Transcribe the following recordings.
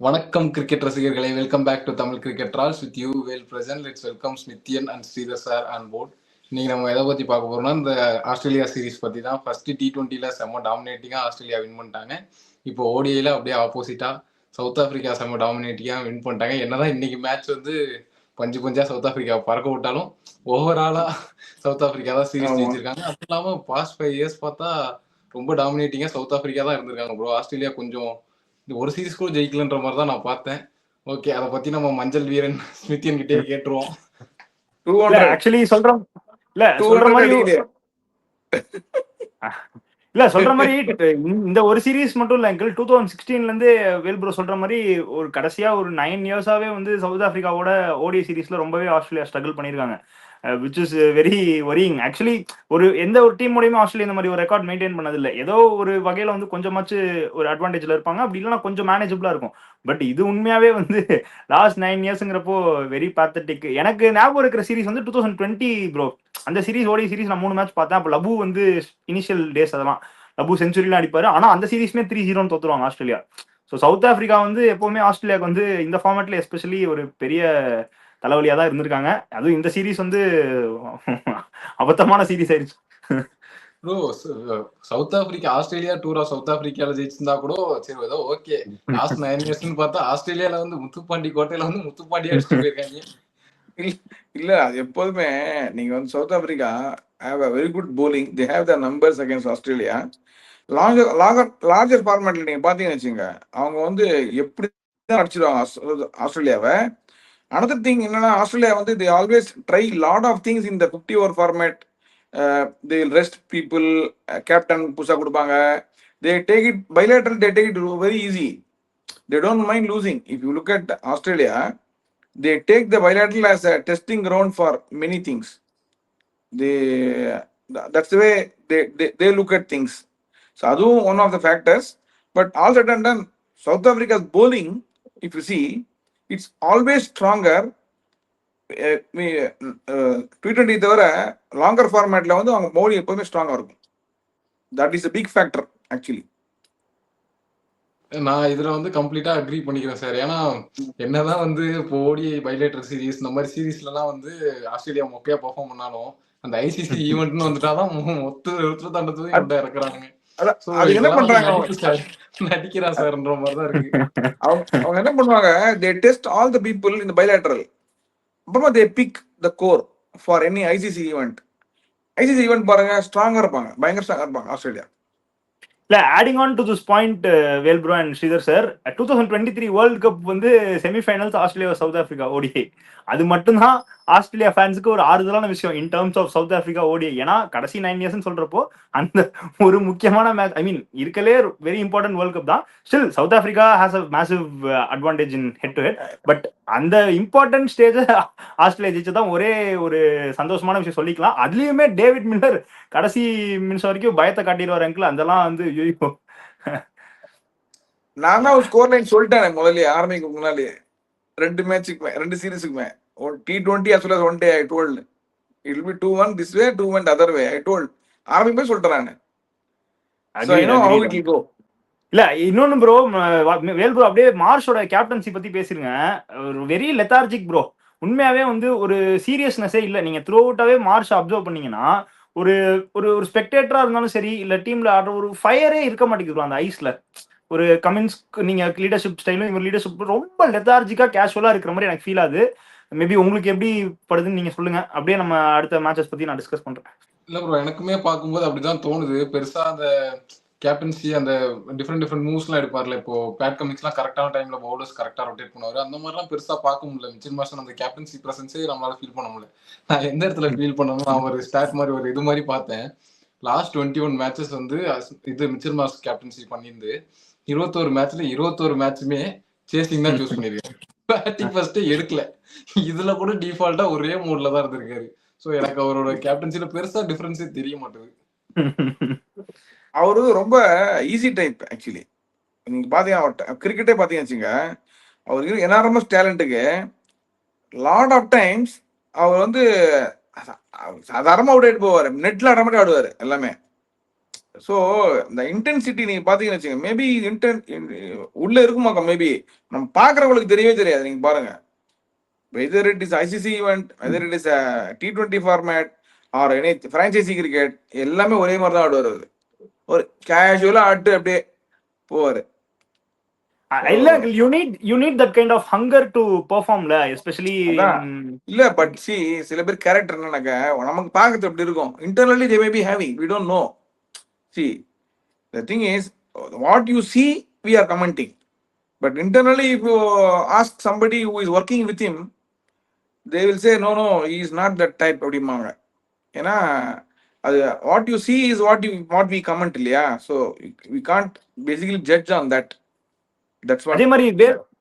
வணக்கம் கிரிக்கெட் ரசிகர்களே, welcome back to Tamil cricket trolls with you Vel present. Let's welcome Smithian and Sridhar sir on board. இன்னைக்கு நம்ம எதை பற்றி பார்க்க போறோம்னா, இந்த ஆஸ்திரேலியா சீரிஸ் பற்றி தான். ஃபர்ஸ்ட் T20ல செம்ம டாமினேட்டிங்காக ஆஸ்திரேலியா வின் பண்ணிட்டாங்க. இப்போ ஓடிஐல அப்படியே ஆப்போசிட்டா சவுத் ஆப்பிரிக்கா செம்ம டாமினேட்டிங்காக வின் பண்ணிட்டாங்க. என்னதான் இன்னைக்கு மேட்ச் வந்து பஞ்சு பஞ்சா சவுத் ஆப்பிரிக்கா பறக்க விட்டாலும் ஓவராலா சவுத் ஆப்பிரிக்கா தான் சீரிஸ் ஜெயிச்சிருக்காங்க. அது இல்லாமல் பாஸ்ட் 5 இயர்ஸ் பார்த்தா ரொம்ப டாமினேட்டிங்காக சவுத் ஆப்பிரிக்கா தான் இருந்திருக்காங்க ப்ரோ. ஆஸ்திரேலியா கொஞ்சம் ஒரு சீரிஸ் கூட ஜெயிக்கலன்ற மாதிரி தான் நான் பார்த்தேன். ஓகே, அதை பத்தி நம்ம மஞ்சள் வீரன் ஸ்மித்தியன் கிட்டே கேட்டுருவோம். ஆக்சுவலி சொல்ற மாதிரி இந்த ஒரு சீரீஸ் மட்டும் இல்ல அங்கிள், 2016ல இருந்து வேல்ப்ரோ சொல்ற மாதிரி ஒரு கடைசியா ஒரு 9 இயர்ஸாவே வந்து சவுத் ஆப்பிரிக்காவோட ஓடிஐ சீரீஸ்ல ரொம்பவே ஆஸ்திரேலியா ஸ்ட்ரகிள் பண்ணிருக்காங்க. Which is very worrying. Actually எந்த ஒரு டீம் மூலியமா ஆஸ்திரேலியா இந்த மாதிரி ஒரு ரெக்கார்ட் மெயின்டைன் பண்ணதில்லை. ஏதோ ஒரு வகையில வந்து கொஞ்சமாச்சு ஒரு அட்வான்டேஜ்ல இருப்பாங்க, அப்படி இல்லைன்னா கொஞ்சம் மேனேஜபிளா இருக்கும். பட் இது உண்மையாவே வந்து லாஸ்ட் 9 இயர்ஸ்ங்கிறப்போ வெரி பேத்தட்டிக். எனக்கு ஞாபகம் இருக்கிற சீரிஸ் வந்து 2020 ப்ரோ. அந்த சீரிஸ் ஓடிஐ சீரிஸ் நான் 3 மேட்ச் பார்த்தேன். அப்போ லபு வந்து இனிஷியல் டேஸ் அதெல்லாம் லபு செஞ்சுரிலாம் அடிப்பாரு. ஆனா அந்த சீரிஸ்மே 3-0 தோத்துருவாங்க ஆஸ்திரேலியா. ஸோ சவுத் ஆப்பிரிக்கா வந்து எப்பவுமே ஆஸ்திரேலியாவுக்கு வந்து இந்த ஃபார்மேட்ல எஸ்பெஷலி ஒரு பெரிய தலைவலியா தான் இருந்திருக்காங்க. அதுவும் இந்த சீரிஸ் வந்து அபத்தமான சீரிஸ் ஆயிடுச்சு. ப்ரோ, சவுத் ஆப்பிரிக்கா ஆஸ்திரேலியா டூரா சவுத் ஆப்பிரிக்கால ஜெயிச்சிருந்தா கூட சரி ஏதோ ஓகே. லாஸ்ட் 9 இயர்ஸ்னு பார்த்தா ஆஸ்திரேலியால வந்து முத்துப்பாண்டி கோட்டையில வந்து முத்துப்பாண்டி அடிச்சுட்டு போயிருக்காங்க. இல்ல அது எப்போதுமே நீங்க வந்து South Africa have a very good bowling. they have the numbers against Australia. Larger ஃபார்மேட்ல நீங்க பாத்தீங்கன்னு வச்சுங்க, அவங்க வந்து எப்படி தான் அடிச்சிருவாங்க ஆஸ்திரேலியாவை. அனதர் திங் என்னன்னா, ஆஸ்திரேலியா வந்து they always try lot of things in the 50 over format. they will rest people, captain புஷா கொடுப்பாங்க. they take it bilateral, they take it very easy. they don't mind losing. if you look at Australia, they take the bilateral as a testing ground for many things. That's the way they look at things. So அதுவும் one of the factors. But all said and done, South Africa's bowling, if you see, it's always stronger. T20 தவிர longer ஃபார்மேட்ல வந்து அவங்க bowling எப்பவுமே ஸ்ட்ராங்கா இருக்கும். that is a big factor actually. நான் இதுல வந்து கம்ப்ளீட்டா அக்ரி பண்ணிக்கிறேன் சார். ஏன்னா என்னதான் வந்து இப்போ ஓடிஐ பைலேட்டர் சீரிஸ் இந்த மாதிரி சீரீஸ்லாம் வந்து ஆஸ்திரேலியா மொக்கையா பெர்ஃபார்ம் பண்ணாலும் அந்த ஐசிசி ஈவெண்ட்னு வந்துட்டாதான் மொத்த தண்டத்தையும் கொண்டு இறக்குறாங்க. என்ன பண்றாங்க, நடிக்கிறா சார்ன்ற மாதிரிதான் இருக்கு. அவங்க என்ன பண்ணுவாங்க, they test all the people in the bilateral. அப்புறமா they pick the core for any ICC event. ICC event பாருங்க, ஸ்ட்ராங்கா இருப்பாங்க, பயங்கர ஸ்ட்ராங்கா இருப்பாங்க ஆஸ்திரேலியா. இல்ல, adding on to this point Vel bro and Sridhar sir, 2023 world cup வந்து semifinals Australia South Africa ODI. அது மட்டும்தான் ஆஸ்திரேலியா ஃபேன்ஸுக்கு ஒரு ஆறுதலான விஷயம் in terms of South Africa ODI. ஏன்னா கடைசி 9 இயர்ஸ் சொல்றப்போ அந்த ஒரு முக்கியமான மேட்ச், ஐ மீன் இருக்கலே வெரி இம்பார்ட்டன்ட் வேர்ல்ட் கப் தான். Still South Africa has a massive advantage in head to head. But அந்த இம்பார்ட்டன்ட் ஸ்டேஜ் ஆஸ்திரேலியா ஜெயிச்சதான் ஒரே ஒரு சந்தோஷமான விஷயம் சொல்லிக்கலாம். அதுலயுமே டேவிட் மில்லர் கடைசி நிமிஷம் வரைக்கும் பயத்தை காட்டிடுவார் அங்கிள். அதெல்லாம் வந்து நான் தான் ஸ்கோர் லைன் சொல்லிட்டேன் முதல்ல ஆரம்பிக்கு முன்னாலே. 2 மேட்சுக்குமே 2 சீரீஸுக்குமே T20 as well as one day I told it will be 2-1 this way, 2-1 the other way. I told ஆரம்பிக்குமே சொல்லிட்டேன் நான். So I know how it will go. இல்ல இன்னொன்னு ப்ரோ, வேல் ப்ரோ அப்படியே மார்ஷோட கேப்டன்சி பத்தி பேசிருங்க. ஒரு வெரி லெத்தார்ஜிக் ப்ரோ. உண்மையாவே வந்து ஒரு சீரியஸ்னஸே இல்ல. நீங்க த்ரூ அவுட்டாவே மார்ஷ் அப்சர்வ் பண்ணீங்கன்னா ஒரு ஒரு ஸ்பெக்டேட்டரா இருந்தாலும் சரி, இல்ல டீம்ல ஆடுற ஒரு ஃபயரே இருக்க மாட்டேங்குது அந்த ஐஸ்ல. ஒரு கமின்ஸ் நீங்க லீடர்ஷிப் ஸ்டைலும் இவர் லீடர்ஷிப் ரொம்ப லெத்தார்ஜிக்கா கேஷுவலா இருக்கிற மாதிரி எனக்கு ஃபீல் ஆகுது. மேபி உங்களுக்கு எப்படி படுதுன்னு நீங்க சொல்லுங்க. அப்படியே நம்ம அடுத்த மேட்சஸ் பத்தி நான் டிஸ்கஸ் பண்றேன். இல்ல ப்ரோ, எனக்குமே பார்க்கும்போது அப்படிதான் தோணுது. பெருசா அந்த கேப்டன்சி அந்த டிஃப்ரெண்ட் மூவ்ஸ்லாம் எடுப்பார்ல. இப்போ பேட் கமிங்ஸ்லாம் கரெக்டான டைம்ல பவுலர்ஸ் கரெக்டா ரொட்டேட் பண்ணுவாரு. அந்த மாதிரிலாம் பெருசா பார்க்க முடியல. மிச்சல் மார்ஷன் அந்த கேப்டன்சி பிரசன்ஸே நம்மளால ஃபீல் பண்ண முடியல. நான் எந்த இடத்துல ஃபீல் பண்ணணும், நான் ஒரு ஸ்டாட் மாதிரி ஒரு இது மாதிரி பார்த்தேன். லாஸ்ட் 21 மேட்சஸ் வந்து இது மிச்சல் மார்ஷ் கேப்டன்சி பண்ணியிருந்து 21 மேட்ச்ல 21 மேட்சுமே சேசிங் தான் சூஸ் பண்ணிருக்காரு. பேட்டிங் ஃபர்ஸ்ட் எடுக்கல. இதுல கூட டிஃபால்ட்டா ஒரே மூட்ல தான் இருந்திருக்காரு. சோ எனக்கு அவரோட கேப்டன்சில பெருசா டிஃபரன்ஸே தெரிய மாட்டேங்குது. அவரு ரொம்ப ஈஸி டைப் ஆக்சுவலி. நீங்க பாத்தீங்கன்னா கிரிக்கெட்டே பாத்தீங்கன்னு வச்சுங்க, அவருக்கு எனார்மஸ் டேலண்ட்டுக்கு லாட் ஆஃப் டைம்ஸ் அவர் வந்து சாதாரணமா அவுட் ஆயிட்டு போவாரு. நெட்ல ஆட மாதிரி ஆடுவாரு எல்லாமே. ஸோ இந்த இன்டென்சிட்டி நீங்க பாத்தீங்கன்னு வச்சுங்க, மேபி உள்ள இருக்குமாக்கா, மேபி நம்ம பாக்குறவங்களுக்கு தெரியவே தெரியாது. நீங்க பாருங்க, whether it is ICC event, whether it is T20 format or any franchise cricket, எல்லாமே ஒரே மாதிரி தான் ஆடுவார் அவரு. ஒரு கேஷுவலா ஆட்டு அப்படியே போவாரு. இல்ல you need that kind of hunger to பெர்ஃபார்ம்ல, எஸ்பெஷலி இல்ல பட் சி சில பேர் கேரக்டர் என்னன்னாக்க நமக்கு பார்க்கறது எப்படி இருக்கும், internally they may be having, we don't know. See the thing is what you see we are commenting, but internally if you ask somebody who is working with him, they will say no he is not that type அப்படிம்பாங்க. ஏன்னா அது what you see is what we comment இல்லையா. So we can't basically judge on that. That's what.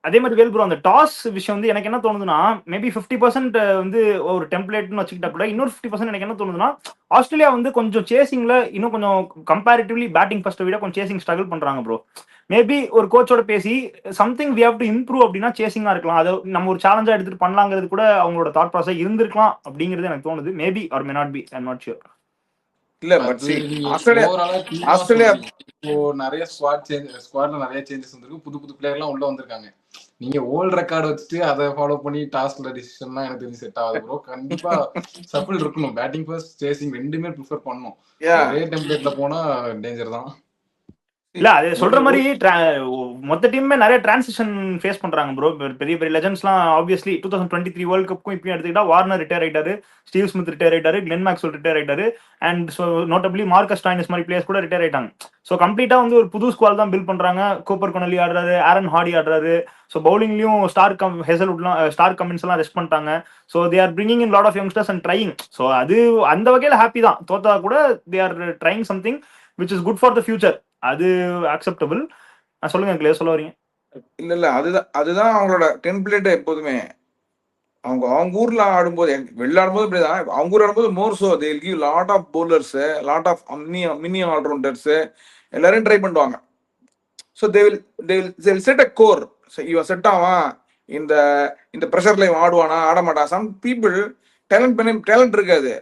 அதே மாதிரி வேல் bro, அந்த toss விஷயம் வந்து எனக்கு என்ன தோணுதுன்னா, மேபி 50% வந்து ஒரு டெம்ப்ளேட்னு வச்சுக்கிட்டா கூட, இன்னொரு 50% எனக்கு என்ன தோணுதுன்னா, ஆஸ்திரேலியா வந்து கொஞ்சம் சேசிங்ல இன்னும் கொஞ்சம் கம்பேரிட்டிவ்லி பேட்டிங் ஃபர்ஸ்ட் விட கொஞ்சம் சேசிங் ஸ்ட்ரகிள் பண்றாங்க ப்ரோ. மேபி ஒரு கோச்சோட பேசி something we have to improve அப்படின்னா சேசிங்கா இருக்கலாம், அதை நம்ம ஒரு சேலஞ்சா எடுத்துட்டு பண்ணலாங்கிறது கூட அவங்களோட தாட் ப்ராசஸ் இருந்திருக்கலாம் அப்படிங்கிறது எனக்கு தோணுது. Maybe R may not be, I am not sure. இல்ல பட் அது சி நீங்க ஆஸ்திரேலியா ஓவராலா டீமா ஆஸ்திரேலியா சொல்றீங்க. இப்போ நிறைய ஸ்குவாட்ல நிறைய சேஞ்சஸ் வந்திருக்கு, புது புது பிளேயர் எல்லாம் உள்ள வந்திருக்காங்க. நீங்க ஓல்ட் ரெக்கார்டு வச்சுட்டு அதை ஃபாலோ பண்ணி டாஸ்க்ல டிசிஷன்லாம் எனக்கு தெரிஞ்சு செட் ஆகுது ப்ரோ. கண்டிப்பா சஃபிள் இருக்கணும், பேட்டிங் ஃபர்ஸ்ட் சேசிங் ரெண்டுமே ப்ரிஃபர் பண்ணணும். Yeah. ஒரே டெம்ப்ளேட்ல போனா டேஞ்சர் தான். இல்ல அது சொல்ற மாதிரி மொத்த டீமுமே நிறைய டிரான்சிஷன் ஃபேஸ் பண்றாங்க ப்ரோ. பெரிய பெரிய லெஜண்ட்ஸ்லாம் ஆப்வியஸ்லி 2023 வேர்ல்ட் கப்புக்கும் இப்பயும் எடுத்துக்கிட்டா வார்னர் ரிட்டையர் ஆயிட்டாரு, ஸ்டீவ் ஸ்மித் ரிட்டையர் ஆயிட்டாரு, கிளென் மேக்ஸ்வெல் ரிட்டையர் ஆயிட்டாரு, and so notably Marcus Stoinis மாதிரி பிளேயர்ஸ் கூட ரிட்டையர் ஆயிட்டாங்க. ஸோ கம்ப்ளீட்டா வந்து ஒரு புது ஸ்குவாட் தான் பில்ட் பண்றாங்க. கூப்பர் கொனலி ஆடுறாரு, ஆரன் ஹார்டி ஆடுறாரு. ஸோ பவுலிங்லயும் ஸ்டார் கமின்ஸ் எல்லாம் ரெஸ்ட் பண்ணிட்டாங்க. So they are bringing in lot of youngsters and trying. So அது அந்த வகையில ஹாப்பி தான். தோத்தா கூட they are trying something which is good for the future. அது அக்செப்டபிள். சொல்லுங்க கிளியர், சொல்ல வரீங்க? இல்ல அதுதான் அவங்களோட டெம்ப்ளேட். எப்போதுமே அவங்க ஊர்ல ஆடும்போது, வெளில ஆடும்போது இப்படிதான், அவங்க ஊர் ஆடும்போது more so they will give lot of bowlers, lot of mini allrounders எல்லாரையும் ட்ரை பண்ணுவாங்க. So they will set a core. இவன் செட் ஆவான், இந்த ப்ரெஷர்ல இவன் ஆடுவானா ஆட மாட்டான். சம் பீப்புள் டேலண்ட் இருக்காது,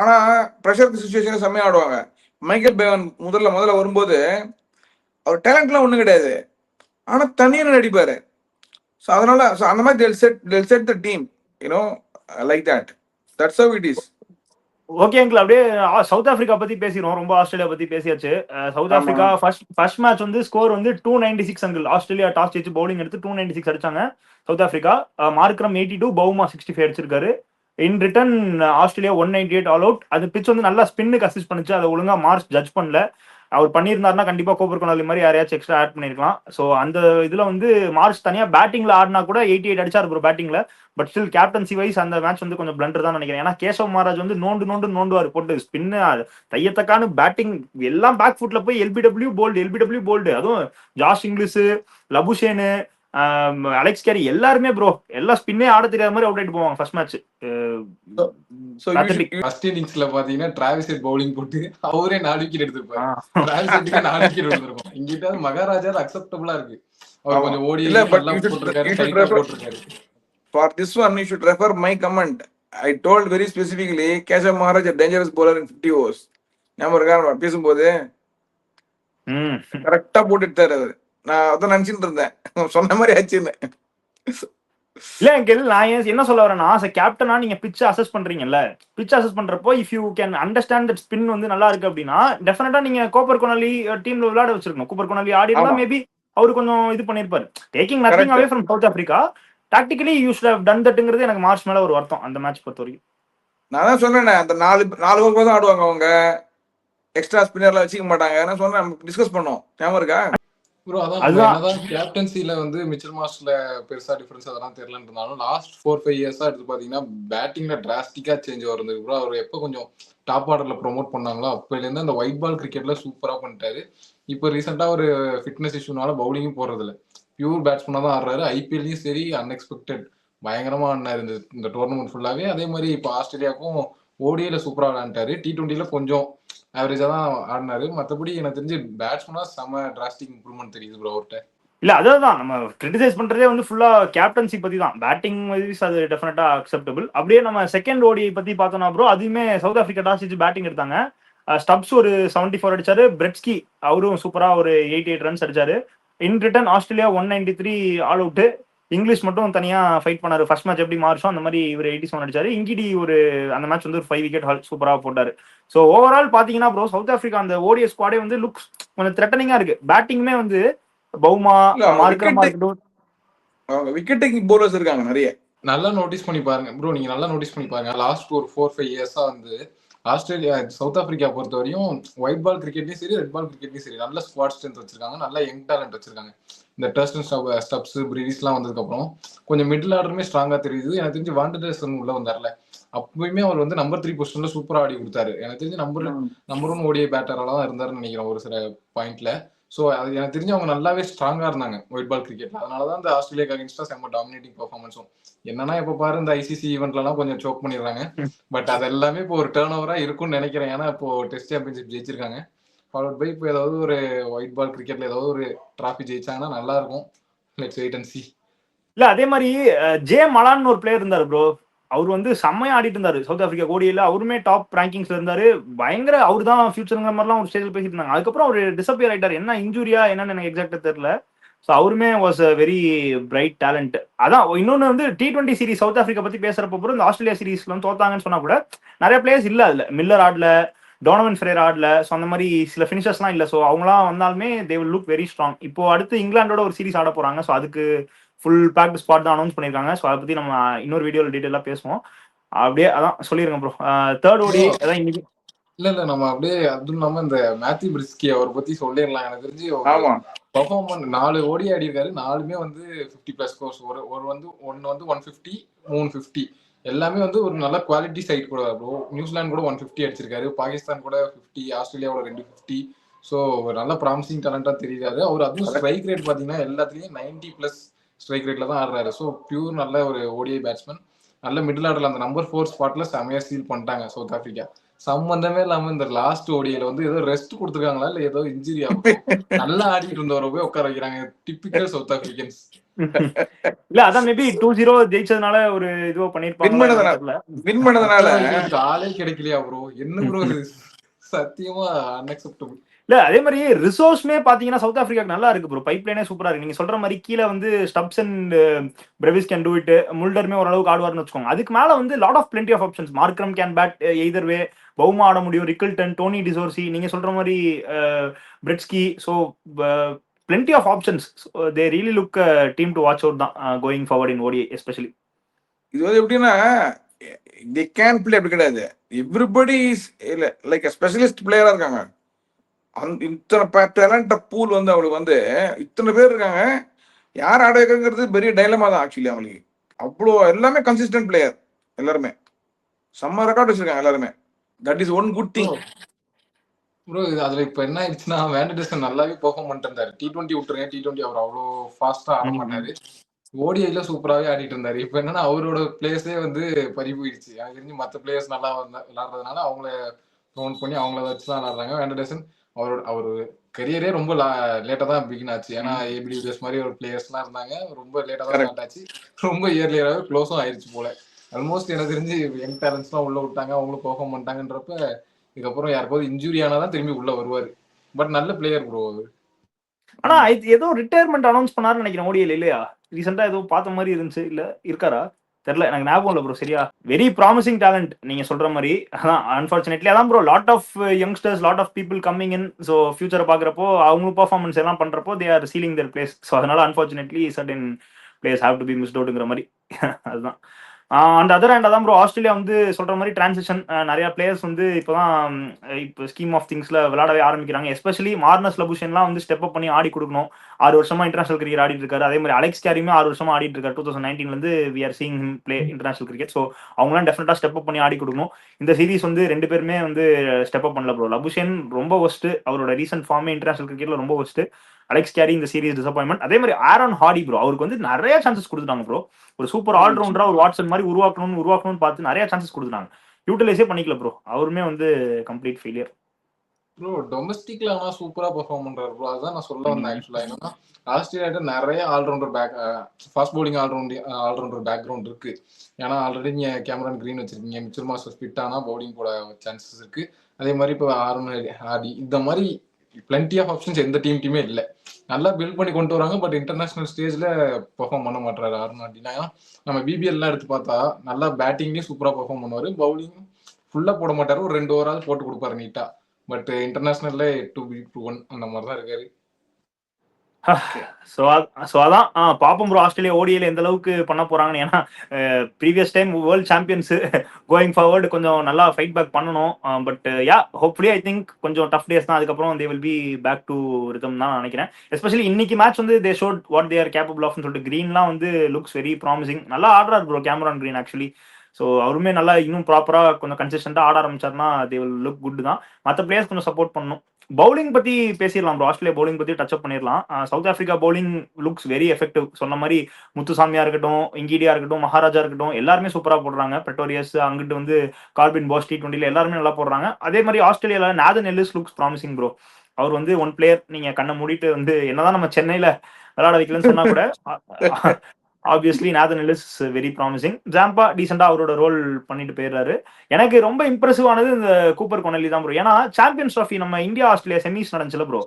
ஆனா ப்ரெஷர் சுச்சுவேஷன் செம்மையா ஆடுவாங்க. மைக்கேல் பேவன் முதல்ல வரும்போது அவர் டேலண்ட்லாம் ஒண்ணும் கிடையாது, ஆனா தனியா நடிப்பாரு. ஸோ அதனால அந்த மாதிரி they'll set the team, you know, like that. That's how it is. Okay uncle, அப்படியே சவுத் ஆப்பிரிக்கா பத்தி பேசிடுவோம். ரொம்ப ஆஸ்திரேலியா பத்தி பேசியாச்சு. சவுத் ஆப்பிரிக்கா ஃபர்ஸ்ட் மேட்ச் வந்து ஸ்கோர் வந்து 296 அங்கிள். ஆஸ்திரேலியா டாஸ் ஜெயிச்சு பவுலிங் எடுத்து 296 அடிச்சாங்க. சவுத் ஆப்பிரிக்கா மார்க்ரம் 82, பவுமா 65 அடிச்சிருக்காரு. In return Australia 198 all out. அது பிச் வந்து நல்லா ஸ்பின்னுக்கு அசிஸ்ட் பண்ணுச்சு, அதை ஒழுங்கா மார்க்ஸ் ஜட்ஜ் பண்ணல. அவர் பண்ணியிருந்தாருன்னா கண்டிப்பா கோப்பர் கொனாலி மாதிரி யாரையாச்சும் எக்ஸ்ட்ரா ஆட் பண்ணிருக்கலாம். ஸோ அந்த இதுல வந்து மார்க்ஸ் தனியா பேட்டிங்ல ஆடினா கூட 88 அடிச்சாரு ப்ரோ பேட்டிங்ல. பட் ஸ்டில் கேப்டன்சி வைஸ் அந்த மேட்ச் வந்து கொஞ்சம் பிளண்டர் தான் நினைக்கிறேன். ஏன்னா கேசவ் மகாராஜ் வந்து நோண்டுவார் போட்டு ஸ்பின்னு தையத்தக்கான பேட்டிங் எல்லாம் பேக் ஃபுட்ல போய் எல்பிடபிள்யூ போல்டு. அதுவும் ஜாஷ் இங்கிலீஷ், லபுஷேனு, அலெக்ஸ் கேரி எல்லாருமே ப்ரோ எல்லாம் ஸ்பின்னே ஆட தெரியாத மாதிரி அவுட் ஆயிட்டு போவாங்க ஃபர்ஸ்ட் மேட்ச். ஃபர்ஸ்ட் இன்னிங்ஸ்ல பாத்தீங்கன்னா டிராவிஸ் ஹெட் பவுலிங் போட்டு அவரே 4 விக்கெட் எடுத்திருப்பாரு. டிராவிஸ் ஹெட்க்கு 4 விக்கெட் எடுத்திருக்கும். இங்கிட்ட மகாராஜா அக்செப்டபிளா இருக்கு. அவர் கொஞ்சம் ஓடி இல்ல பட் போட்டுருக்காரு. For this one you should refer my comment. I told very specifically Keshav Maharaj a dangerous bowler in 50 overs. ஞாபகம் இருக்கா பேசும்போது? கரெக்டா போட்டுட்டாரு அவரு. நான் அதான் நினைச்சிட்டு இருந்தேன் சொன்ன மாதிரி ஆச்சுன்னு. இல்ல அங்கிள், நான் என்ன சொல்ல வரேன்னா, கேப்டனா நீங்க பிட்ச் அசஸ் பண்றீங்கல்ல, பிட்ச் அசஸ் பண்றப்போ if you can understand that spin வந்து நல்லா இருக்கு அப்படின்னா டெஃபினட்டா நீங்க கோப்பர் கொனாலி டீம்ல விளையாட வச்சிருக்கணும். கோப்பர் கொனாலி ஆடி இருந்தா மேபி அவரு கொஞ்சம் இது பண்ணிருப்பாரு. Taking nothing away from South Africa, tactically you should have done தட்ங்கிறது எனக்கு மார்ச் மேல ஒரு வருத்தம் அந்த மேட்ச் பொறுத்த வரைக்கும். நான் தான் சொன்னேன், அந்த 4 ஓவர் தான் ஆடுவாங்க அவங்க, எக்ஸ்ட்ரா ஸ்பின்னர்லாம் வச்சுக்க மாட்டாங்க. நான் சொன்னேன், டிஸ்கஸ் பண்ணோம், ஞாபகம் இருக்கா ப்ரோ? அதான் கேப்டன்சில வந்து மிச்சல் மார்ஷ்ல பெருசா டிஃபரன்ஸ் அதெல்லாம் தெரியலன்னு இருந்தாலும் லாஸ்ட் 4-5 இயர்ஸா எடுத்து பாத்தீங்கன்னா பேட்டிங்ல டிராஸ்டிக்கா சேஞ்ச் வருது ப்ரோ. அவர் எப்போ கொஞ்சம் டாப் ஆர்டர்ல ப்ரொமோட் பண்ணாங்களோ அப்பையில இருந்து அந்த ஒயிட் பால் கிரிக்கெட்ல சூப்பரா பண்ணிட்டாரு. இப்போ ரீசெண்டா ஒரு ஃபிட்னஸ் இஷ்யூனால பவுலிங்கும் போறது இல்லை, பியூர் பேட்ஸ்மேனா தான் ஆடுறாரு. ஐபிஎல்லையும் சரி அன்எக்ஸ்பெக்டட் பயங்கரமா ஆடினாரு இந்த டோர்னமெண்ட் ஃபுல்லாவே. அதே மாதிரி இப்போ ஆஸ்திரேலியாவுக்கும் ஓடியில சூப்பரா விளையாண்டாரு, T20ல கொஞ்சம் ஆவரேஜா தான் ஆடினாரு. மற்றபடி எனக்கு தெரிஞ்சு பேட்ஸ்மேனா செம டிராஸ்டிக் இம்ப்ரூவ்மெண்ட் தெரியுது ப்ரோ அவர்கிட்ட. இல்ல அதான் நம்ம கிரிட்டிசைஸ் பண்றதே வந்து ஃபுல்லா கேப்டன்சி பத்தி தான். பேட்டிங் வைஸ் அது டெஃபினட்டா அக்செப்டபிள். அப்படியே நம்ம செகண்ட் ஓடிஐ பத்தி பார்த்தோம்னா ப்ரோ, அதுவுமே சவுத் ஆப்பிரிக்கா டாஸ் வச்சு பேட்டிங் எடுத்தாங்க. ஸ்டப்ஸ் ஒரு 74 அடிச்சாரு. பிரெட்ஸ்கி அவரும் சூப்பரா ஒரு 88 ரன்ஸ் அடிச்சாரு. In return Australia 193 all out. English மட்டும் தனியா ஃபைட் பண்ணாரு. ஃபர்ஸ்ட் மேட்ச் எப்படி மாறிச்சோ அந்த மாதிரி இவர் 87 அடிச்சாரு. இங்கிடி ஒரு அந்த மேட்ச் வந்து ஒரு 5 விக்கெட் ஹால் சூப்பரா போட்டாரு. ஸோ ஓவரால் பாத்தீங்கன்னா ப்ரோ சவுத் ஆப்பிரிக்கா அந்த ஓடிஎஸ் ஸ்குவாடே வந்து லுக்ஸ் கொஞ்சம் த்ரெட்டனிங்கா இருக்கு. பேட்டிங்குமே வந்து பவுமா, இல்ல மார்க்ரமா இருக்கட்டும். அவங்க விக்கெட் டேக்கிங் போலர்ஸ் இருக்காங்க நிறைய. நல்லா நோட்டீஸ் பண்ணி பாருங்க ப்ரோ, நீங்க நல்லா நோட்டீஸ் பண்ணி பாருங்க. லாஸ்ட் ஒரு 4-5 இயர்ஸா வந்து ஆஸ்திரேலியா சவுத் ஆப்பிரிக்கா பொறுத்த வரையும் ஒயிட் பால் கிரிக்கெட்லயும் சரி ரெட் பால் கிரிக்கெட்லயும் சரி நல்ல ஸ்குவாட் ஸ்ட்ரென்த் வச்சிருக்காங்க, நல்ல யங் டேலண்ட் வச்சிருக்காங்க. இந்த டர்ஸ்டன் ஸ்டப்ஸ் பிரிவிஸ்லாம் வந்ததுக்கு அப்புறம் கொஞ்சம் மிடில் ஆர்டருமே ஸ்ட்ராங்கா தெரியுது. எனக்கு தெரிஞ்சு வாண்டர்சன் உள்ள வந்தார்ல, அப்பயுமே அவர் வந்து நம்பர் 3 பொசிஷன்ல சூப்பரா ஆடி கொடுத்தாரு. எனக்கு தெரிஞ்சு நம்பர் 1 ஓடிஐ பேட்டரால தான் இருந்தாருன்னு நினைக்கிறேன் ஒரு சில பாயிண்ட்ல. ஸோ அது எனக்கு தெரிஞ்சு அவங்க நல்லாவே ஸ்ட்ராங்கா இருந்தாங்க ஒயிட் பால் கிரிக்கெட்ல. அதனாலதான் இந்த ஆஸ்திரேலியாக்கு அகேன்ஸ்டா செம்ம டாமினேட்டிங் பெர்ஃபார்மன்ஸும். என்னன்னா இப்ப பாரு இந்த ஐசிசி ஈவெண்ட்லாம் கொஞ்சம் சோக் பண்ணிடுறாங்க. பட் அது எல்லாமே இப்போ ஒரு டேர்ன் ஓவரா இருக்கும்னு நினைக்கிறேன். ஏன்னா இப்போ டெஸ்ட் சாம்பியன்ஷிப் ஜெயிச்சிருக்காங்க. ஃபாலோட் பை இப்போ ஏதாவது ஒரு ஒயிட் பால் கிரிக்கெட்ல ஏதாவது ஒரு டிராஃபி ஜெயிச்சாங்கன்னா நல்லா இருக்கும். Let's wait and see. இல்ல அதே மாதிரி ஜே மலான்னு ஒரு பிளேயர் இருந்தாரு ப்ரோ. அவர் வந்து செம்மையா ஆடிட்டு இருந்தாரு சவுத் ஆப்பிரிக்கா ஓடியில. அவருமே டாப் ரேங்கிங்ஸ்ல இருந்தாரு. பயங்கர அவர் தான் ஃபியூச்சருங்கிற மாதிரிலாம் ஒரு ஸ்டேஜில் பேசிட்டு இருந்தாங்க. அதுக்கப்புறம் அவர் டிசப்பியர் ஆயிட்டாரு. என்ன இன்ஜூரியா என்னன்னு எனக்கு எக்ஸாக்டா தெரியல. ஸோ அவருமே was a very bright talent. அதான் இன்னொன்று வந்து T20 சீரிஸ் சவுத் ஆப்பிரிக்கா பத்தி பேசுறப்போ கூட இந்த ஆஸ்திரேலியா சீரிஸ்ல வந்து தோத்தாங்கன்னு சொன்னா கூட நிறைய பிளேயர்ஸ் இல்ல அதுல. மில்லர் ஆடல, டோனவன் ஃபெரேரா ஆடல. ஸோ அந்த மாதிரி சில ஃபினிஷர்ஸ்லாம் இல்லை. ஸோ அவங்களாம் வந்தாலுமே they will look very strong. இப்போ அடுத்து இங்கிலாண்டோட ஒரு சீரிஸ் ஆட போறாங்க. ஸோ அதுக்கு ஃபுல் பேக்டு ஸ்பாட் தான் அனௌன்ஸ் பண்ணிருக்காங்க. ஸோ அதை பத்தி நம்ம இன்னொரு வீடியோல டீடைலா பேசுவோம். அப்படியே அதான் சொல்லிருங்க ப்ரோ. தேர்ட் ஓடி அதான் இன்னைக்கு. இல்ல நம்ம அப்படியே அதுவும் இல்லாம இந்த மேத்யூ பிரிஸ்கி அவரை பத்தி சொல்லிடலாம். எனக்கு தெரிஞ்சு ஆமா பர்ஃபார்மன்ஸ் 4 ஓடி ஆடி இருக்காரு. 4மே வந்து 50+ ஸ்கோர்ஸ். ஒரு வந்து 150, 350 எல்லாமே வந்து ஒரு நல்ல குவாலிட்டி சைட் கூட ப்ரோ. நியூசிலாந்து கூட 150 அடிச்சிருக்காரு, பாகிஸ்தான் கூட 50, ஆஸ்திரேலியாவோட 250. ஸோ நல்ல ப்ராமிசிங் டேலண்டா தெரியுறாரு அவர். அதுவும் ஸ்ட்ரைக் ரேட் பாத்தீங்கன்னா எல்லாத்துலயும் 90+ ஸ்ட்ரைக் ரேட்ல தான் ஆடுறாரு. ஸோ பியூர் நல்ல ஒரு ஓடிஐ பேட்ஸ்மேன். நல்ல மிடில் ஆர்டர்ல அந்த நம்பர் 4 ஸ்பாட்ல செமையா சீல் பண்ணிட்டாங்க சவுத் ஆப்பிரிக்கா. சம்பந்தமே இல்லாம இந்த லாஸ்ட் ஓடியில வந்து ஏதோ ரெஸ்ட் கொடுத்துருக்காங்களா இல்ல ஏதோ இன்ஜுரி ஆகும் நல்லா ஆடிட்டு இருந்தவரை போய் உட்கார வைக்கிறாங்க. Typical south Africans. இல்ல அதான் மேபி 2-0 ஜெயிச்சதுனால ஒரு இதுவோ பண்ணிருப்பாங்க. வின் பண்ணதுனால ஆளே கிடைக்கலையா ப்ரோ? என்ன ப்ரோ சத்தியமா அன்அக்செப்டபிள். இல்ல அதே மாதிரி ரிசோர்ஸ்மே பாத்தீங்கன்னா சவுத் ஆப்பிரிக்காக்கு நல்லா இருக்கு ப்ரோ. பைப் லைனே சூப்பரா இருக்கு. நீங்க சொல்ற மாதிரி கீழே வந்து Stubbs and Brevis can do it. முல்டர்மே ஓரளவுக்கு ஆடுவார்னு வச்சுக்கோங்க. அதுக்கு மேல வந்து lot of plenty of options. Markram can bat either way. Bavuma ஆட முடியும், ரிக்கிள்டன், டோனி டிசோர்சி, நீங்க சொல்ற மாதிரி Breetzke. So plenty of options. They really look team to watch out தான் going forward in ODI especially. இது வந்து எப்படின்னா they can play அப்படி கிடையாது. எவ்ரிபடி இஸ் லைக் ஸ்பெஷலிஸ்ட் பிளேயரா இருக்காங்க. இத்தனை டேலண்ட் பூல் வந்து அவங்களுக்கு வந்து இத்தனை பேர் இருக்காங்க. யார் ஆட வைக்கிறது பெரிய டைலமா தான் ஆக்சுவலி அவங்களுக்கு. அவ்வளோ எல்லாமே கன்சிஸ்டன்ட் பிளேயர் எல்லாருமே. செம்ம ரெக்கார்ட் வச்சிருக்காங்க எல்லாருமே. That is one good thing bro. அதுல இப்ப என்ன ஆயிடுச்சுன்னா வேண்டர்சன் நல்லாவே பெர்ஃபார்ம் பண்ணிட்டு இருந்தாரு. T20 விட்டுருங்க, T20 அவர் அவ்வளோ ஃபாஸ்டா ஆட மாட்டாரு. ஓடிஐல சூப்பராகவே ஆடிட்டு இருந்தாரு. இப்போ என்னன்னா அவரோட பிளேயர்ஸே வந்து பறி போயிடுச்சு. எனக்கு தெரிஞ்சு மற்ற பிளேயர்ஸ் நல்லா விளையாடுறதுனால அவங்கள ஃபோன் பண்ணி அவங்கள வச்சு தான் விளையாடுறாங்க. வேண்டர்சன் அவர் கரியரே ரொம்ப லேட்டா தான் பிகின் ஆச்சு. ஏன்னா ஏபிடிஎஸ் மாதிரி ஒரு பிளேயர்ஸ்லாம் இருந்தாங்க. ரொம்ப லேட்டா தான் ஸ்டார்ட் ஆச்சு. ரொம்ப இயர்லியராகவே க்ளோஸும் ஆயிடுச்சு போல. ஆல்மோஸ்ட் எனக்கு தெரிஞ்சு யங் டேலண்ட்ஸ்லாம் உள்ள விட்டாங்க, அவங்களும் பெர்ஃபார்ம் பண்ணிட்டாங்கன்றப்ப இதுக்கப்புறம் யாருக்காவது இன்ஜுரி ஆனாதான் திரும்பி உள்ள வருவாரு. பட் நல்ல பிளேயர் ப்ரோ அவர். ஆனா ஏதோ ரிட்டையர்மெண்ட் அனௌன்ஸ் பண்ணாருன்னு நினைக்கிறேன் ஓடிஐல. இல்லையா ரீசெண்டா ஏதோ பார்த்த மாதிரி இருந்துச்சு. இல்ல இருக்காரா தெரியல, எனக்கு ஞாபகம் இல்லை ப்ரோ சரியா. வெரி ப்ராமிசிங் டேலண்ட் நீங்க சொல்ற மாதிரி. அதான் அன்பார்ச்சுனேட்லி அதான் bro lot of youngsters, lot of people coming in. So ஃபியூச்சரை பாக்குறப்போ அவங்க பர்ஃபார்மன்ஸ் எல்லாம் பண்றப்போ they are sealing their place. So அதனால unfortunately certain players have to be missed அவுட்ங்கிற மாதிரி. அதுதான் அந்த அதர் ஹேண்ட் தான் ப்ரோ. ஆஸ்திரேலியா வந்து சொல்ற மாதிரி டிரான்சிஷன் நிறைய பிளேயர்ஸ் வந்து இப்போதான் இப்போ ஸ்கீம் ஆஃப் திங்ஸ்ல விளையாடவே ஆரம்பிக்கிறாங்க. எஸ்பெஷலி மார்னஸ் லபுஷன்லாம் வந்து ஸ்டெப் அப் பண்ணி ஆடி கொடுக்கணும். 6 வருஷமா இன்டர்நேஷனல் கிரிக்கெட் ஆடிட்டு இருக்காரு. அதே மாதிரி அலெக்ஸ் கேரியுமே 6 வருஷமா ஆடிட்டு இருக்காரு. 2019 இருந்து we are seeing him play international cricket. So அவங்களாம் டெஃபினட்டா ஸ்டெப் அப் பண்ணி ஆடி கொடுக்கணும். இந்த சீரிஸ் வந்து 2 பேருமே வந்து ஸ்டெப் அப் பண்ணல ப்ரோ. லபுஷன் ரொம்ப ஒஸ்ட், அவரோட ரீசென்ட் ஃபார்மே இன்டர்நேஷனல் கிரிக்கெட்ல ரொம்ப ஒஸ்ட். அலெக்ஸ் கேரி இந்த சீரிஸ் டிசப்பாயின்மெண்ட். அதே மாதிரி ஆரோன் ஹார்டி ப்ரோ, அவருக்கு வந்து நிறைய சான்சஸ் கொடுத்துட்டாங்க ப்ரோ. ஒரு சூப்பர் ஆல்ரவுண்டரா ஒரு வாட்சன் மாதிரி உருவாக்கணும்னு பார்த்து நிறைய சான்சஸ் கொடுத்துட்டாங்க. யூட்டிலைஸே பண்ணிக்கல ப்ரோ. அவருமே வந்து கம்ப்ளீட் ஃபெயிலியர். ப்ரோ டொமஸ்டிக்ல ஆனா சூப்பரா பெர்ஃபார்ம் பண்றாரு ப்ரோ. அதுதான் நான் சொல்ல வந்தேன் ஆக்சுவலா. என்னன்னா ஆஸ்திரேலியாட்ட நிறைய allrounder fast bowling allrounder background இருக்கு. ஏன்னா ஆல்ரெடி நீங்க கேமரான் கிரீன் வச்சிருக்கீங்க, மிச்சல் மாஸ்டர் ஃபிட் ஆனா பவுலிங் போட சான்சஸ் இருக்கு. அதே மாதிரி இப்போ ஆர்ன் ஆடி இந்த மாதிரி பிளென்டி ஆஃப் ஆப்ஷன்ஸ் எந்த டீமே இல்லை. நல்லா பில்ட் பண்ணி கொண்டு வராங்க. பட் இன்டர்நேஷனல் ஸ்டேஜ்ல பெர்ஃபார்ம் பண்ண மாட்டாரு ஆர்ன் ஆடினா. நம்ம பிபிஎல்லாம் எடுத்து பார்த்தா நல்லா பேட்டிங்லேயும் சூப்பரா பெர்ஃபார்ம் பண்ணுவாரு, பவுலிங் ஃபுல்லா போட மாட்டாரு, ஒரு 2 ஓவரால் போட்டு கொடுப்பாரு நீட்டா. பட் இன்டர்நேஷனல்ல டு பி ப்ரூவன் அந்த மாதிரி தான் இருக்காரு. ஸோ அதான் பாப்போம் ப்ரோ ஆஸ்திரேலியா ஓடியில் எந்த அளவுக்கு பண்ண போறாங்கன்னு. ஏன்னா previous time world champions going forward கொஞ்சம் நல்லா ஃபைட் பேக் பண்ணணும். But ya hopefully I think கொஞ்சம் டஃப் டேஸ் தான். அதுக்கப்புறம் they will be back to rhythm தான் நினைக்கிறேன். எஸ்பெஷலி இன்னைக்கு மேட்ச் வந்து they showed what they are capable ஆஃப்னு சொல்லிட்டு கிரீன்லாம் வந்து லுக்ஸ் வெரி ப்ராமிசிங். நல்லா ஆடுறாரு bro Cameron Green actually. So அவருமே நல்லா இன்னும் ப்ராப்பராக கொஞ்சம் கன்சிஸ்டண்டாக ஆட ஆரம்பிச்சார்னா தே வில் லுக் குட் தான். மற்ற பிளேயர்ஸ் கொஞ்சம் சப்போர்ட் பண்ணணும். பவுலிங் பத்தி பேசிடலாம் ப்ரோ. ஆஸ்திரேலியா பவுலிங் பத்தி டச் அப் பண்ணிடலாம். South Africa bowling looks very effective. சொன்ன மாதிரி முத்துசாமியா இருக்கட்டும், இங்கிடியா இருக்கட்டும், மகாராஜா இருக்கட்டும், எல்லாருமே சூப்பரா போடுறாங்க. பெட்டோரியஸ் அங்கிட்டு வந்து கார்பின் பாஸ் T20 எல்லாருமே நல்லா போடுறாங்க. அதே மாதிரி ஆஸ்திரேலியால Nathan Ellis looks promising bro. அவர் வந்து ஒன் பிளேயர் நீங்க கண்ணை மூடிட்டு வந்து என்னதான் நம்ம சென்னையில விளையாட வைக்கலன்னு சொன்னா கூட obviously Nathan Ellis very promising. Zampa டீசெண்டா அவரோட ரோல் பண்ணிட்டு போயிடுறாரு. எனக்கு ரொம்ப இம்ப்ரெசிவ் ஆனது இந்த கூப்பர் கொனலி தான் ப்ரோ. ஏன்னா சாம்பியன்ஸ் ட்ராஃபி நம்ம இந்தியா ஆஸ்திரேலியா செமிஸ் நடந்துச்சுல ப்ரோ,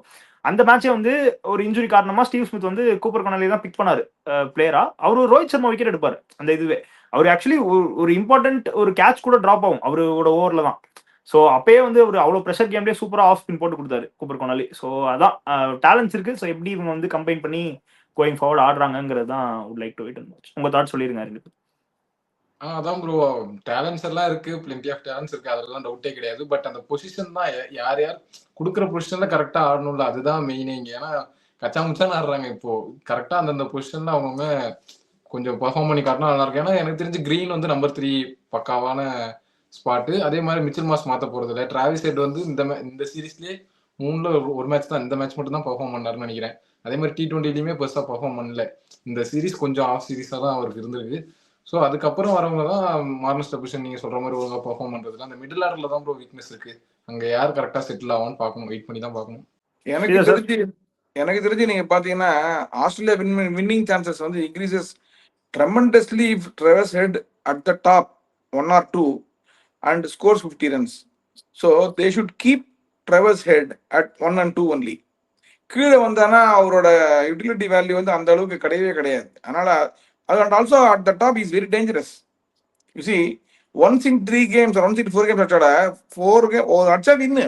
அந்த மேட்சே வந்து ஒரு இன்ஜுரி காரணமா ஸ்டீவ் ஸ்மித் வந்து கூப்பர் கொனலி தான் பிக் பண்ணாரு பிளேயரா. அவரு ரோஹித் சர்மா விக்கெட் எடுப்பாரு அந்த இதுவே. அவர் ஆக்சுவலி ஒரு இம்பார்ட்டன்ட் ஒரு கேட்ச் கூட டிராப் ஆகும் அவரோட ஓவர்ல தான். ஸோ அப்பயே வந்து ஒரு அவ்வளோ ப்ரெஷர் கேம்லேயே சூப்பரா ஆஃப் ஸ்பின் போட்டு கொடுத்தாரு கூப்பர் கொனாலி. ஸோ அதான் டேலண்ட்ஸ் இருக்கு. ஸோ எப்படி இவங்க வந்து கம்பைன் பண்ணி கோயிங் ஃபார்வர்ட் ஆடுறாங்கிறது தான் would like to wait and watch. உங்க தாட் சொல்லிருங்க இருக்கு. அதான் ப்ரோ, டேலண்ட்ஸ் எல்லாம் இருக்கு, பிளென்டி ஆஃப் டேலண்ட்ஸ் இருக்கு, அதெல்லாம் டவுட்டே கிடையாது. பட் அந்த பொசிஷன் தான் யார் யார் கொடுக்குற பொசிஷன்ல கரெக்டா ஆடணும்ல, அதுதான் மெயினே இங்க. ஏன்னா கச்சா முச்சான்னு ஆடுறாங்க இப்போ. கரெக்டா அந்தந்த பொசிஷன்ல அவங்க கொஞ்சம் பெர்ஃபார்ம் பண்ணி காட்டினா நல்லா இருக்கும். ஏன்னா எனக்கு தெரிஞ்சு கிரீன் வந்து நம்பர் 3 பக்காவான ஸ்பாட்டு. அதே மாதிரி மிச்சல் மாஸ் மாத்த போறது இல்லை. டிராவிஸ் ஹெட் வந்து இந்த சீரீஸ்லயே 3ல ஒரு மேட்ச் தான், இந்த மேட்ச் மட்டும் தான் பெர்ஃபார்ம் பண்ணாருன்னு நினைக்கிறேன். அதே மாதிரி T20லயுமே பெருசா பெர்ஃபார்ம் பண்ணல. இந்த சீரீஸ் கொஞ்சம் ஆஃப் சீரீஸா தான் அவருக்கு இருந்திருக்கு. ஸோ அதுக்கப்புறம் வரவங்க தான் மார்னஸ் டெபிஷன் நீங்க சொல்ற மாதிரி ஒழுங்கா பெர்ஃபார்ம் பண்றதுல அந்த மிடில் ஆர்டர்ல தான் ப்ரோ வீக்னஸ் இருக்கு. அங்க யார் கரெக்டா செட்டில் ஆகும்னு பார்க்கணும், வெயிட் பண்ணி தான் பார்க்கணும். எனக்கு தெரிஞ்சு நீங்க பாத்தீங்கன்னா ஆஸ்திரேலியா வின்னிங் சான்சஸ் வந்து increases tremendously if Travis Head at the top 1 or 2 and scores 50 runs. So they should keep Travis Head at 1 and 2 only. கீழே வந்தானா அவரோட யூட்டிலிட்டி வேல்யூ வந்து அந்த அளவுக்கு கிடையவே கிடையாது. அதனால and also at the top is very dangerous. You see, once in 3 games or once in 4 games அச்சோட 4 game or அச்சா வின்னு.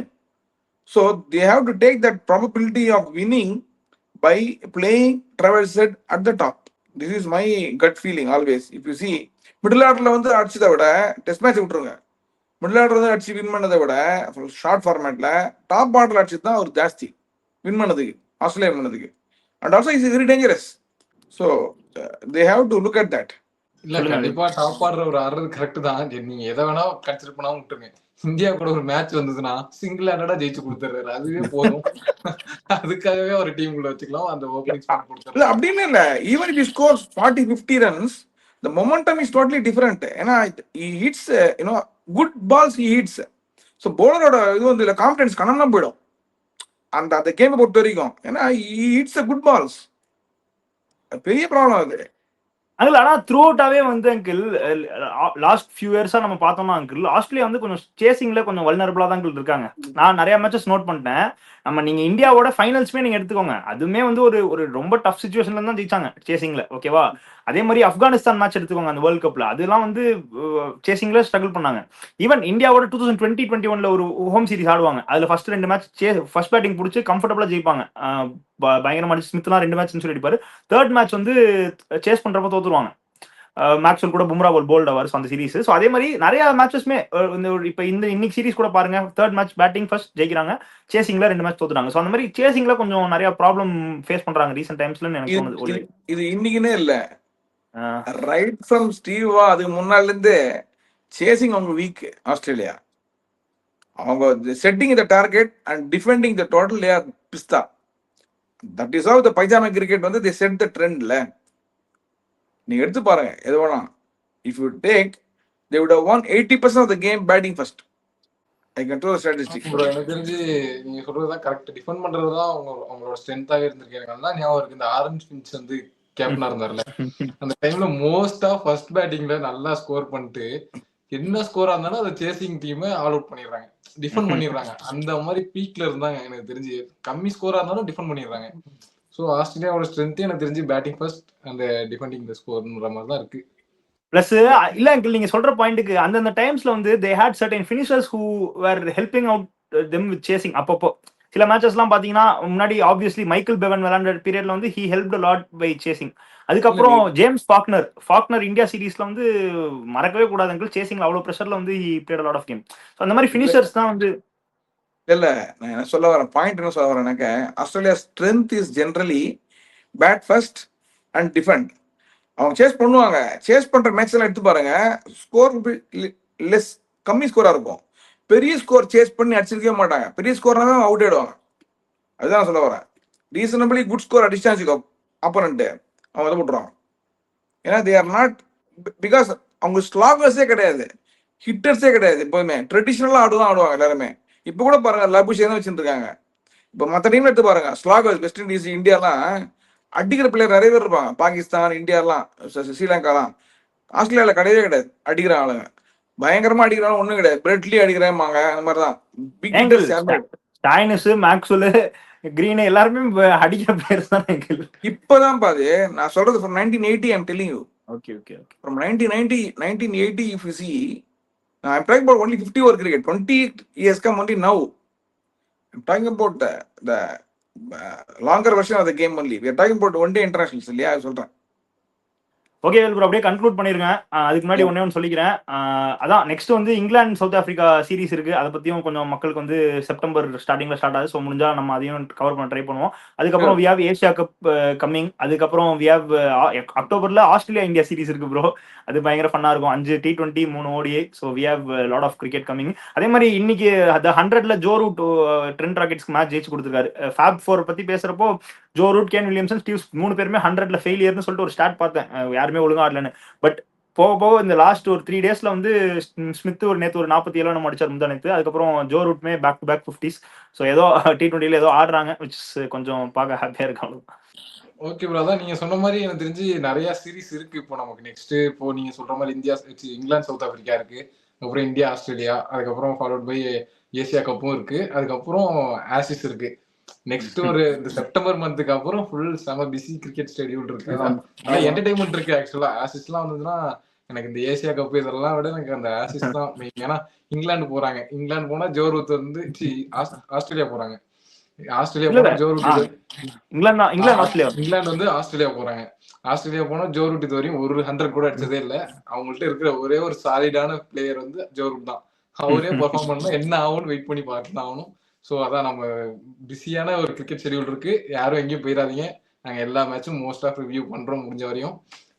So they have to take that probability of winning by playing Travis Head at the top. This is my gut feeling always. If you see, middle ஆர்டர்ல வந்து அடிச்சதை விட test match விட்டுருங்க, middle order வந்து அடிச்சு win பண்ணதை விட short ஃபார்மேட்ல top ஆர்டர்ல அடிச்சு தான் அவர் ஜாஸ்தி வின் பண்ணதுக்கு, ஆஸ்திரேலியா பண்ணதுக்கு. And also is very dangerous. So they have to look at that. இல்ல கண்டிப்பா டாப் ஆடுற ஒரு ஆடுறது கரெக்ட் தான். நீங்க எதை வேணா கன்சிடர் பண்ணாம விட்டுருங்க. இந்தியா கூட ஒரு மேட்ச் வந்ததுன்னா சிங்கிள் ஹேண்டடா ஜெயிச்சு கொடுத்துறாரு, அதுவே போதும். அதுக்காகவே ஒரு டீம் குள்ள வச்சுக்கலாம், அந்த ஓபனிங் ஸ்பாட் கொடுத்துறாரு. இல்ல அப்படின்னு இல்ல, even if you score 40-50 runs, the momentum is totally different. ஏன்னா he hits good balls he hits. So bowler-ஓட இது வந்து இல்ல கான்ஃபிடன்ஸ் கனம்லாம் போயிடும் அந்த கேமை பொறுத்த வரைக்கும். ஏன்னா he hits a good balls. பெரிய ப்ராப்ளம் அது. அங்கிள் ஆனா த்ரூ அவுட்டாவே வந்து அங்கிள் லாஸ்ட் ஃபியூ இயர்ஸா நம்ம பார்த்தோம்னா அங்கிள் ஆஸ்திரேலியா வந்து கொஞ்சம் சேசிங்ல கொஞ்சம் வல்னரபிளா தான் இருக்காங்க. நான் நிறைய மேட்சஸ் நோட் பண்ணிட்டேன். நம்ம நீங்க இந்தியாவோட ஃபைனல்ஸ்மே நீங்க எடுத்துக்கோங்க, அதுமே வந்து ஒரு ரொம்ப டஃப் சுச்சுவேஷன்ல தான் ஜெயிச்சாங்க சேசிங்ல, ஓகேவா? அதே மாதிரி ஆப்கானிஸ்தான் மேட்ச் எடுத்துக்கோங்க அந்த வேர்ல்ட் கப்ல, அதெல்லாம் வந்து சேசிங்ல ஸ்ட்ரகிள் பண்ணாங்க. ஈவன் இந்தியாவோட 2020-21 ஒரு ஹோம் சீரிஸ் ஆடுவாங்க, அதுல ஃபர்ஸ்ட் 2 மேட்ச் ஃபர்ஸ்ட் பேட்டிங் பிடிச்சி கம்ஃபர்டபுளா ஜெயிப்பாங்க. பயங்கரமா ஸ்மித்லாம் 2 மேட்ச் செஞ்சுரி அடிப்பாரு. தேர்ட் மேட்ச் வந்து சேஸ் பண்றப்ப தோத்துருவாங்க. மேக்ஸ்வெல் கூட பும்ரா போல்ட் அவர்ஸ் அந்த சீரிஸ். ஸோ அதே மாதிரி நிறைய மேட்சஸ்மே இப்போ இன்னைக்கு சீரிஸ் கூட பாருங்க, தேர்ட் மேட்ச் பேட்டிங் ஃபர்ஸ்ட் ஜெயிக்கிறாங்க, சேசிங்ல 2 மேட்ச் தோத்துறாங்க. ஸோ அந்த மாதிரி சேசிங்ல கொஞ்சம் நிறைய ப்ராப்ளம் ஃபேஸ் பண்றாங்க ரீசெண்ட் டைம்ஸ்ல எனக்கு தோணுது. இது இன்னைக்குன்னே இல்ல, ரைட் ஃப்ரம் ஸ்டீவா அதுக்கு முன்னால இருந்து சேசிங் அவங்க வீக். ஆஸ்திரேலியா அவங்க setting the target and defending the total ஏர் பிஸ்தா. That is how the pyjama cricket வந்து தே செட் த ட்ரெண்ட்ல. நீங்க எடுத்து பாருங்க எது வேணா. If you take, they would have won 80% of the game batting first. I can throw statistics. Bro எனக்கு தெரிஞ்சு நீங்க சொல்றதுதான் கரெக்ட். டிஃபெண்ட் பண்றதுதான் அவங்களோட ஸ்ட்ரென்த்தாவே இருந்திருக்கு. எனக்கு அதான் ஞாபகம் இருக்கு, இந்த ஆரஞ்ச் பிஞ்ச் வந்து கேப்டனா இருந்தார்ல, அந்த டைம்ல மோஸ்டா ஃபர்ஸ்ட் பேட்டிங்ல நல்லா ஸ்கோர் பண்ணிட்டு என்ன ஸ்கோரா இருந்தாலும் அதை சேசிங் டீம் ஆல் அவுட் பண்ணிடுறாங்க, டிஃபெண்ட் பண்ணிடுறாங்க. அந்த மாதிரி பீக்ல இருந்தாங்க எனக்கு தெரிஞ்சு. கம்மி ஸ்கோரா இருந்தாலும் டிஃபெண்ட் பண்ணிடுறாங்க. ஸோ ஆஸ்திரேலியாவோட ஸ்ட்ரென்த் எனக்கு தெரிஞ்சு பேட்டிங் ஃபர்ஸ்ட் அந்த டிஃபெண்டிங் த ஸ்கோர்ன்ற மாதிரி தான் இருக்கு. பிளஸ் இல்ல அங்கிள் நீங்க சொல்ற பாயிண்ட்டுக்கு அந்தந்த டைம்ஸ்ல வந்து they had certain finishers who were helping out them with chasing. அப்பப்போ சில மேட்சஸ்லாம் பாத்தீங்கன்னா முன்னாடி ஆப்வியஸ்லி மைக்கேல் பெவன் விளையாண்ட பீரியட்ல வந்து he help a lot by chasing. அதுக்கப்புறம் ஜேம்ஸ் ஃபாக்னர் இந்தியா சீரீஸ்ல வந்து மறக்கவே கூடாது அங்கிள், சேசிங்ல அவ்வளவு ப்ரெஷர்ல வந்து he played a lot of game. So அந்த மாதிரி ஃபினிஷர்ஸ் தான் வந்து இல்ல நான் என்ன சொல்ல வரேன், பாயிண்ட் என்ன சொல்ல வரேன்னாக்க, Australia strength is generally bat first and defend. அவங்க சேஸ் பண்ணுவாங்க. சேஸ் பண்ற மேட்ச் எல்லாம் எடுத்து பாருங்க, ஸ்கோர் லெஸ் கம்மி ஸ்கோரா இருக்கும். பெரிய ஸ்கோர் சேஸ் பண்ணி அடிச்சிருக்கவே மாட்டாங்க. பெரிய ஸ்கோர்னாவே அவுட் ஆயிடுவாங்க. அதுதான் சொல்ல வரேன். ரீசனபிளி குட் ஸ்கோர் அடிச்சா வச்சுக்கோ ஆப்போனன்ட், அவங்க இதை போட்டுருவாங்க. ஏன்னா தே ஆர் நாட், பிகாஸ் அவங்க ஸ்லாகர்ஸே கிடையாது, ஹிட்டர்ஸே கிடையாது. எப்போதுமே ட்ரெடிஷ்னலா ஆடுவாங்க எல்லாருமே. இப்போ கூட பாருங்க லபுஷே தான் வச்சுட்டு இருக்காங்க. இப்போ மற்ற டீம் எடுத்து பாருங்க, ஸ்லாகர்ஸ் வெஸ்ட் இண்டீஸ் இந்தியாலாம் அடிக்கிற பிளேயர் நிறைய பேர் இருப்பாங்க. பாகிஸ்தான் இந்தியாலாம் ஸ்ரீலங்காலாம். ஆஸ்திரேலியாவில் கிடையவே கிடையாது அடிக்கிற ஆளுங்க. பயங்கரமா அடிக்கிறாங்க ஒண்ணும் கிடையாது. பிரெட்லி அடிக்கிறாங்க அந்த மாதிரிதான். பிக் ஹிட்டர்ஸ் யாருமே. ஸ்டைனஸ், மேக்ஸ்வெல், கிரீன் எல்லாருமே அடிக்கிற பிளேயர்ஸ் தான் அங்கிள். இப்பதான் பாது நான் சொல்றது from 1980 I'm telling you. Okay okay okay. From 1980 if you see, I'm talking about only 50 over cricket. 20 years come only now. I'm talking about the longer version of the game only. We are talking about one day internationals இல்லையா சொல்றேன். Okay bro, அப்படியே conclude பண்ணிருங்க. அதுக்கு முன்னாடி ஒன்னே ஒன்று சொல்லிக்கிறேன். அதான் நெக்ஸ்ட் வந்து இங்கிலாந்து சவுத் ஆப்பிரிக்கா சீரிஸ் இருக்கு. அதை பத்தியும் கொஞ்சம் மக்களுக்கு வந்து செப்டம்பர் ஸ்டார்டிங்ல ஸ்டார்ட் ஆகுது. ஸோ முடிஞ்சா நம்ம அதையும் கவர் பண்ண ட்ரை பண்ணுவோம். அதுக்கப்புறம் we have Asia cup coming. அதுக்கப்புறம் வி ஹேவ் அக்டோபர்ல ஆஸ்திரேலியா இந்தியா சீரிஸ் இருக்கு ப்ரோ. அது பயங்கர ஃபன்னா இருக்கும். 5 T20 3 ODI. So we have lot of cricket coming. அதே மாதிரி இன்னைக்கு அந்த 100ல ஜோ ரூட் ட்ரெண்ட் ராக்கெட்ஸ்க்கு மேட்ச் ஜெயிச்சு கொடுத்துருக்காரு. ஃபேப் 4 பத்தி பேசுறப்போ Joe Root, Kane Williamson, Steves 3 பேருமே 100ல ஃபெயிலியர்னு சொல்லிட்டு ஒரு ஸ்டார்ட் பார்த்தேன். யாருமே ஒழுங்கா ஆடலன்னு. பட் போக போக இந்த லாஸ்ட் ஒரு 3 daysல வந்து ஸ்மித் ஒரு நேற்று ஒரு 47 நம்ம அடிச்சார் முந்தா நேற்று. அதுக்கப்புறம் ஜோ ரூட்மே back to back 50s. So ஏதோ T20ல ஏதோ ஆடுறாங்க, விச் கொஞ்சம் பார்க்க ஹாப்பியா இருக்காங்க. ஓகே ப்ரோ, அதான் நீங்க சொன்ன மாதிரி எனக்கு தெரிஞ்சு நிறைய சீரிஸ் இருக்கு இப்போ நமக்கு. நெக்ஸ்ட் இப்போ நீங்க சொல்ற மாதிரி இங்கிலாந்து சவுத் ஆப்பிரிக்கா இருக்கு, அதுக்கப்புறம் இந்தியா ஆஸ்திரேலியா, அதுக்கப்புறம் ஃபாலோட் பை ஏசியா கப்பும் இருக்கு, அதுக்கப்புறம் ஆசிஸ் இருக்கு. நெக்ஸ்ட் ஒரு இந்த செப்டம்பர் மந்த்துக்கு அப்புறம் ஃபுல் செம பிஸி கிரிக்கெட் ஸ்டெடியூல் இருக்கு. ஆனா என்டர்டைன்மெண்ட் இருக்கு. ஆக்சுவலா ஆசிஸ்லாம் வந்ததுன்னா எனக்கு இந்த ஏசியா கப் இதெல்லாம் விட எனக்கு அந்த ஆசிஸ் தான் மெயின். ஏன்னா இங்கிலாந்து போறாங்க, இங்கிலாந்து போனா ஜோ ரூத் வந்து ஆஸ்திரேலியா போறாங்க, ஆஸ்திரேலியா போனா ஜோ ரூட், இங்கிலாந்து வந்து ஆஸ்திரேலியா போறாங்க. ஆஸ்திரேலியா போனா ஜோ ரூட் இது வரையும் ஒரு 100 கூட அடிச்சதே இல்ல. அவங்கள்ட்ட இருக்கிற ஒரே ஒரு சாலிடான பிளேயர் வந்து ஜோ ரூட் தான். அவரே பெர்ஃபார்ம் பண்ணா என்ன ஆகும்னு வெயிட் பண்ணி பார்த்து ஆகணும். ஸோ அதான் நம்ம பிஸியான ஒரு கிரிக்கெட் ஷெடியூல் இருக்கு. யாரும் எங்கேயும் போயிடாதீங்க. நாங்கள் எல்லா மேட்சும் மோஸ்ட் ஆஃப் ரிவ்யூ பண்றோம் முடிஞ்ச வரையும்.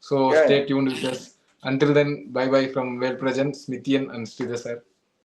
So stay tuned with us. Until then, bye bye from well present Smithian and Sridhar sir.